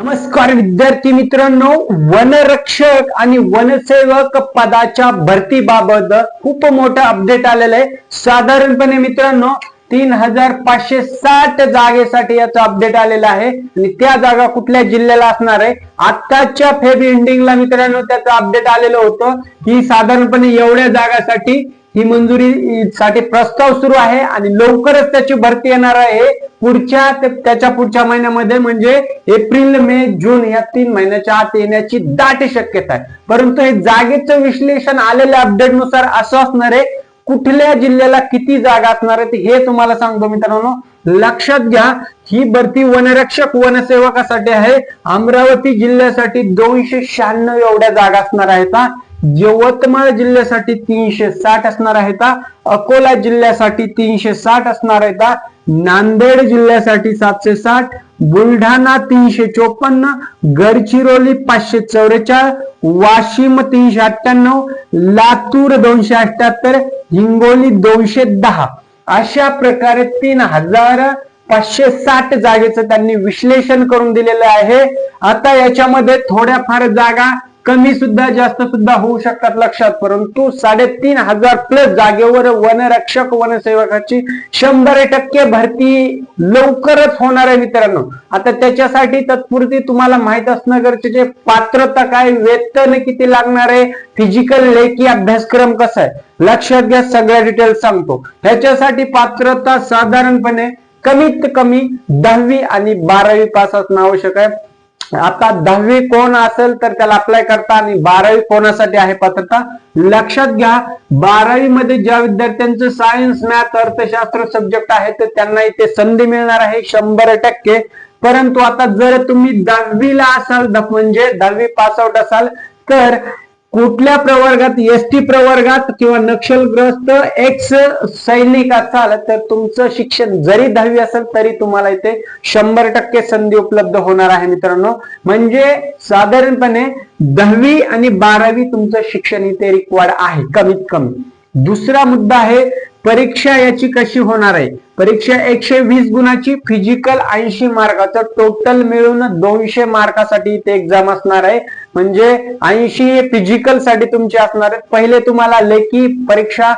नमस्कार विद्यार्थी मित्रांनो, वनरक्षक आणि वनसेवक पदाच्या भरतीबाबत खूप मोठा अपडेट आलेला आहे। साधारणपणे मित्रांनो 3560 जागेसाठी याचा अपडेट आलेला आहे आणि त्या जागा कुठल्या जिल्ह्याला असणार आहे। आताच्या फेब एंडिंगला मित्रांनो त्याचा अपडेट आलेलं होतं की साधारणपणे एवढ्या जागासाठी ही मंजुरीसाठी प्रस्ताव सुरू आहे आणि लवकरच त्याची भरती येणार आहे। त्याच्या पुढच्या महिन्यामध्ये म्हणजे एप्रिल मे जून या 3 महिन्याच्या आत येण्याची दाट शक्यता आहे। परंतु हे जागेचं विश्लेषण आलेल्या अपडेट नुसार असं असणार आहे, कुठल्या जिल्ह्याला किती जागा असणार आहे हे तुम्हाला सांगतो मित्रांनो। लक्षात घ्या, ही भरती वनरक्षक वनसेवकासाठी आहे। अमरावती जिल्ह्यासाठी 296 एवढ्या जागा असणार आहेत। यवतमाळ जिल्ह्यासाठी 360 असणार आहेत। अकोला जिल्ह्यासाठी 360 असणार आहेत। नांदेड जिल्ह्यासाठी 760, बुलढाणा 354, गडचिरोली 544, वाशिम 398, लातूर 278, हिंगोली 210 अशा प्रकारे 3560 जागेचं त्यांनी विश्लेषण करून दिलेलं आहे। आता याच्यामध्ये थोड्याफार जागा कमी सुद्धा जास्त सुद्धा होऊ शकतात लक्षात, परंतु 3500 प्लस जागेवर वनरक्षक वनसेवकाची 100% भरती लवकरच होणार आहे मित्रांनो। आता त्याच्यासाठी तत्पुरती तुम्हाला माहित असणं गरजेचे, पात्रता काय, वेतन किती लागणार आहे, फिजिकल लेखी अभ्यासक्रम कसा आहे, लक्षात घ्या, सगळ्या डिटेल सांगतो। ह्याच्यासाठी पात्रता साधारणपणे कमीत कमी 10वी आणि 12वी पास असणं आवश्यक आहे। आता 10वी कोण असेल तर त्याला अप्लाय करता आणि 12वी कोणासाठी आहे पात्रता लक्षात घ्या। 12वी मध्ये ज्या विद्यार्थ्यांचं सायन्स मॅथ अर्थशास्त्र सब्जेक्ट आहे तर त्यांना इथे संधी मिळणार आहे 100%। परंतु आता जर तुम्ही 10वीला असाल म्हणजे 10वी पास आउट असाल तर कुठल्या प्रवर्गात, एसटी प्रवर्गात किंवा नक्षलग्रस्त एक्स सैनिक असाल तर तुमचं शिक्षण जरी 10वी असेल तरी तुम्हाला इथे 100% संधी उपलब्ध होणार आहे मित्रांनो। म्हणजे साधारणपणे 10वी आणि 12वी तुमचं शिक्षण इथे रिक्वायर्ड आहे कमीत कमी। दुसरा मुद्दा आहे परीक्षा याची कशी होणार आहे। परीक्षा 120 गुणाची, फिजिकल 80 मार्काचं, टोटल मिळून 200 मार्कासाठी इथे एक्झाम असणार आहे। म्हणजे 80 फिजिकल साठी तुमचे असणार आहेत। पहिले तुम्हाला लेखी परीक्षा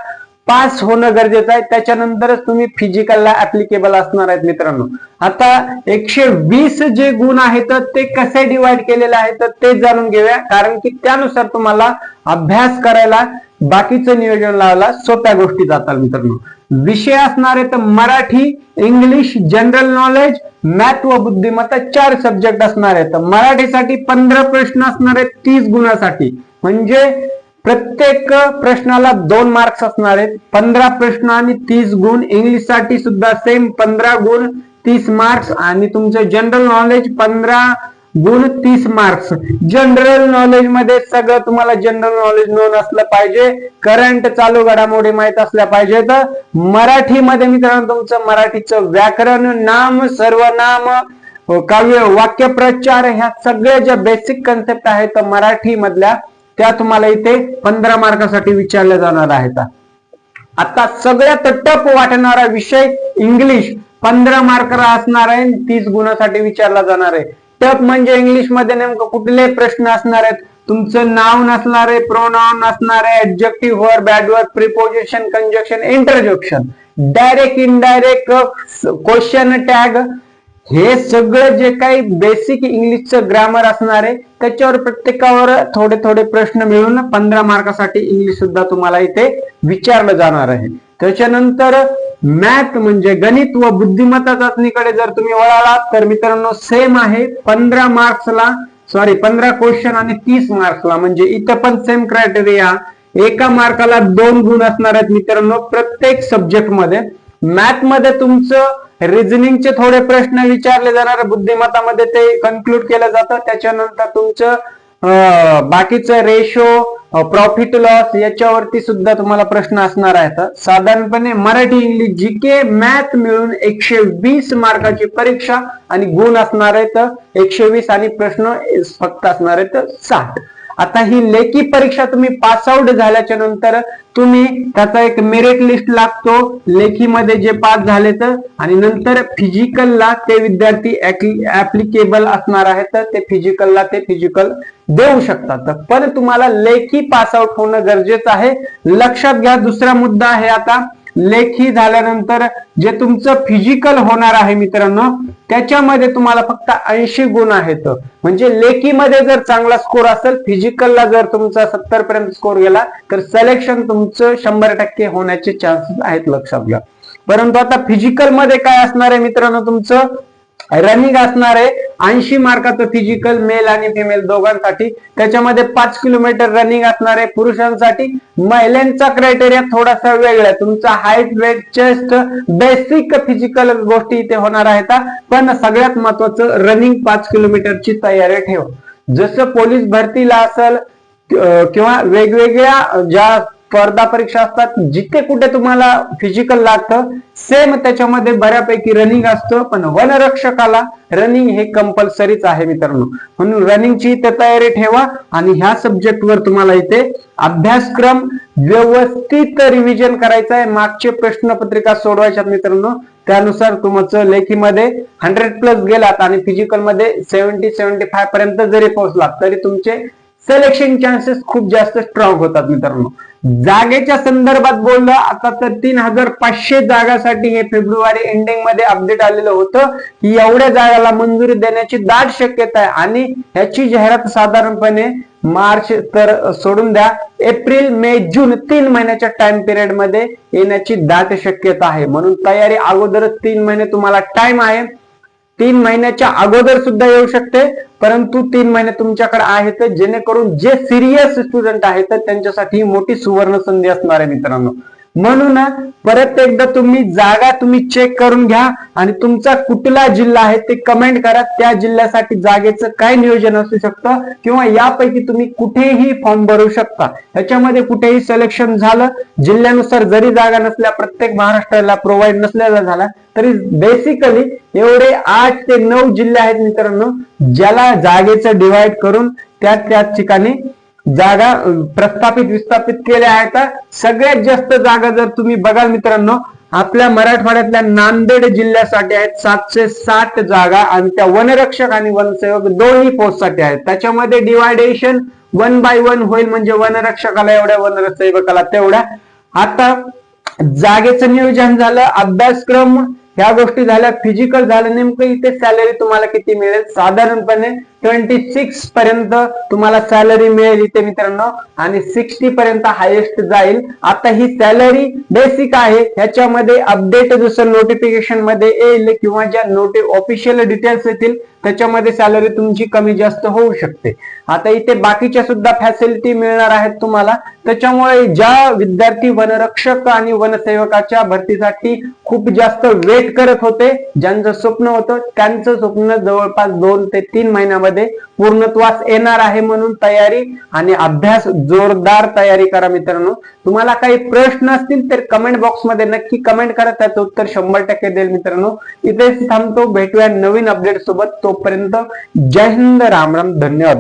पास होणं गरजेचं आहे, त्याच्यानंतरच तुम्ही फिजिकलला ऍप्लिकेबल असणार आहेत मित्रांनो। आता 120 जे गुण आहेत ते कसे डिवाइड केलेले आहेत ते जाणून घेऊया, कारण की त्यानुसार तुम्हाला अभ्यास करायला, बाकीचं नियोजन लावायला सोप्या गोष्टी जातात मित्रांनो। विषय असणार आहेत Marathi, English, general knowledge, math व बुद्धिमत्ता 4 सब्जेक्ट असणार आहेत। मराठीसाठी 15 प्रश्न असणार आहेत 30 गुणासाठी, म्हणजे प्रत्येक प्रश्नाला 2 मार्क्स असणार आहेत। 15 प्रश्न आणि 30 गुण। इंग्लिश साठी सुद्धा सेम 15 गुण 30 मार्क्स आणि तुमचं जनरल नॉलेज 15 गुण 30 मार्क्स। जनरल नॉलेज मध्ये सगळं तुम्हाला जनरल नॉलेज नोन असलं पाहिजे, करंट चालू घडामोडी माहित असल्या पाहिजेत। मराठीमध्ये मित्रांनो तुमचं मराठीचं व्याकरण, नाम, सर्वनाम, काव्य, वाक्यप्रचार ह्या सगळ्या ज्या बेसिक कन्सेप्ट आहेत मराठी मधल्या त्या तुम्हाला इथे 15 मार्कासाठी विचारल्या जाणार आहेत। आता सगळ्यात टफ वाटणारा विषय इंग्लिश 15 मार्काला असणार आहे, 30 गुणासाठी विचारला जाणार आहे। टफ म्हणजे इंग्लिश मध्ये नेमकं कुठले प्रश्न असणार आहेत, तुमचं नाउन असणार आहे, प्रोनाउन असणार आहे, adjective, verb, adverb, preposition, conjunction, interjection, direct, indirect, question tag, हे सगळं जे काही बेसिक इंग्लिशचं ग्रामर असणार आहे त्याच्यावर प्रत्येकावर थोडे थोडे प्रश्न मिळून 15 मार्कासाठी इंग्लिश सुद्धा तुम्हाला इथे विचारलं जाणार आहे। त्याच्यानंतर मॅथ म्हणजे गणित व बुद्धिमत्ता चाचणीकडे जर तुम्ही वळालात तर मित्रांनो सेम आहे, 15 क्वेश्चन आणि 30 मार्क्सला, म्हणजे इथं पण सेम क्रायटेरिया, एका मार्काला 2 गुण असणार आहेत मित्रांनो प्रत्येक सब्जेक्ट मध्ये। मॅथ मध्ये तुमचं रिझनिंगचे थोडे प्रश्न विचारले जाणार, बुद्धिमत्तामध्ये ते कन्क्लूड केलं जातं। त्याच्यानंतर तुमचं बाकीचं रेशो, प्रॉफिट लॉस याच्यावरती सुद्धा तुम्हाला प्रश्न असणार आहेत। साधारणपणे मराठी, इंग्लिश, जीके, मॅथ मिळून 120 मार्काची परीक्षा आणि गुण असणार आहेत 120 आणि प्रश्न फक्त असणार आहेत 60। आता ही लेखी परीक्षा तुम्ही पास आउट झाल्याच्या नंतर तुम्ही त्याचा एक मेरिट लिस्ट लागतो लेखीमध्ये जे पास झाले तर, आणि नंतर फिजिकलला ते विद्यार्थी ऍप्लिकेबल असणार आहेत तर ते फिजिकल देऊ शकतात. पण तुम्हाला लेखी पास आउट होणं गरजेचं आहे. लक्षात घ्या, दुसरा मुद्दा आहे आता लेखी झाल्यानंतर जे तुमचं फिजिकल होणार आहे मित्रांनो, त्याच्यामध्ये तुम्हाला फक्त 80 गुण आहेत. म्हणजे लेखीमध्ये जर चांगला स्कोर असेल, फिजिकलला जर तुमचा 70 पर्यंत स्कोर गेला तर सिलेक्शन तुमचं 100% होण्याचे चान्सेस आहेत, लक्षात घ्या. परंतु आता फिजिकल मध्ये काय असणार आहे मित्रांनो, तुमचं रनिंग असणार आहे 80 मार्काचं फिजिकल, मेल आणि फिमेल दोघांसाठी. त्याच्यामध्ये 5 किलोमीटर रनिंग असणार आहे पुरुषांसाठी. महिलांचा क्रायटेरिया थोडासा वेगळा आहे, तुमचा height, weight, chest, basic physical गोष्टी इथे होणार आहेत. पण सगळ्यात महत्वाचं रनिंग 5 किलोमीटरची तयारी ठेवा. जसं पोलीस भरतीला असेल किंवा वेगवेगळ्या ज्या स्पर्धा परीक्षा असतात जिथे कुठे तुम्हाला फिजिकल लागतं, सेम त्याच्यामध्ये बऱ्यापैकी रनिंग असतं. पण वनरक्षकाला रनिंग हे कंपल्सरीच आहे मित्रांनो. म्हणून रनिंगची तयारी ठेवा आणि ह्या सब्जेक्टवर तुम्हाला इथे अभ्यासक्रम व्यवस्थित रिव्हिजन करायचा आहे. मागचे प्रश्नपत्रिका सोडवायच्यात मित्रांनो, त्यानुसार तुमचं लेखीमध्ये 100+ गेलात आणि फिजिकल मध्ये 70-75 पर्यंत जरी पोहोचलात तरी तुमचे सिलेक्शन चान्सेस खूप जास्त स्ट्रॉंग होतात मित्रांनो. जागेच्या संदर्भात बोललं आता तर 3500 जागासाठी हे फेब्रुवारी एंडिंग मध्ये अपडेट आलेलं होतं की एवढ्या जागाला मंजुरी देण्याची दाट शक्यता आहे. आणि ह्याची जाहिरात साधारणपणे मार्च तर सोडून द्या, एप्रिल, मे, जून 3 महिन्याच्या टाइम पिरियड मध्ये येण्याची दाट शक्यता आहे. म्हणून तयारी अगोदरच 3 महिने तुम्हाला टाइम आहे. 3 महिन्याच्या अगोदर सुद्धा येऊ शकते, परंतु 3 महिने तुमच्याकडे आहेत, जेणेकरून जे सिरियस स्टुडंट आहेत त्यांच्यासाठी मोठी सुवर्ण संधी असणार आहे मित्रांनो. म्हणून परत एकदा तुम्ही चेक करून घ्या आणि तुमचा कुठला जिल्हा आहे ते कमेंट करा. त्या जिल्ह्यासाठी जागेचं काय नियोजन असू शकतं किंवा यापैकी तुम्ही कुठेही फॉर्म भरू शकता. त्याच्यामध्ये कुठेही सिलेक्शन झालं, जिल्ह्यानुसार जरी जागा नसल्या, प्रत्येक महाराष्ट्राला प्रोव्हाइड नसल्या झाला तरी बेसिकली एवढे 8 ते 9 जिल्हे आहेत मित्रांनो, ज्याला जागेचं डिवाइड करून त्याच ठिकाणी जागा प्रस्थापित विस्थापित केल्या आहेत. सगळ्यात जास्त जागा जर तुम्ही बघाल मित्रांनो, आपल्या मराठवाड्यातल्या नांदेड जिल्ह्यासाठी आहेत 760 जागा आणि त्या वनरक्षक आणि वनसेवक दोन्ही पोस्टसाठी आहेत. त्याच्यामध्ये डिवायडेशन 1 by 1 होईल, म्हणजे वनरक्षकाला एवढ्या, वनसेवकाला तेवढ्या. आता जागेचं नियोजन झालं, अभ्यासक्रम ह्या गोष्टी झाल्या, फिजिकल झालं, नेमकं इथे सॅलरी तुम्हाला किती मिळेल, साधारणपणे 26 पर्यंत तुम्हाला सॅलरी मिळेल इथे मित्रांनो आणि 60 पर्यंत हायेस्ट जाईल. आता ही सॅलरी बेसिक आहे, ह्याच्यामध्ये अपडेट जसं नोटिफिकेशन मध्ये येईल किंवा ज्या ऑफिशियल डिटेल्स येतील त्याच्यामध्ये सॅलरी तुमची कमी जास्त होऊ शकते. आता इथे बाकीच्या सुद्धा फॅसिलिटी मिळणार आहेत तुम्हाला. त्याच्यामुळे ज्या विद्यार्थी वनरक्षक आणि वनसेवकाच्या भरतीसाठी खूप जास्त वेट करत होते, ज्यांचं स्वप्न होतं, त्यांचं स्वप्न जवळपास 2 ते 3 महिन्यामध्ये पूर्णत्वास येणार आहे. म्हणून तयारी आणि अभ्यास जोरदार तयारी करा मित्रांनो. तुम्हाला काही प्रश्न असतील तर कमेंट बॉक्स मध्ये नक्की कमेंट करा, त्याचं उत्तर 100% देईल मित्रांनो. इथेच थांबतो, भेटूया नवीन अपडेट सोबत. तोपर्यंत जय हिंद, राम राम, धन्यवाद.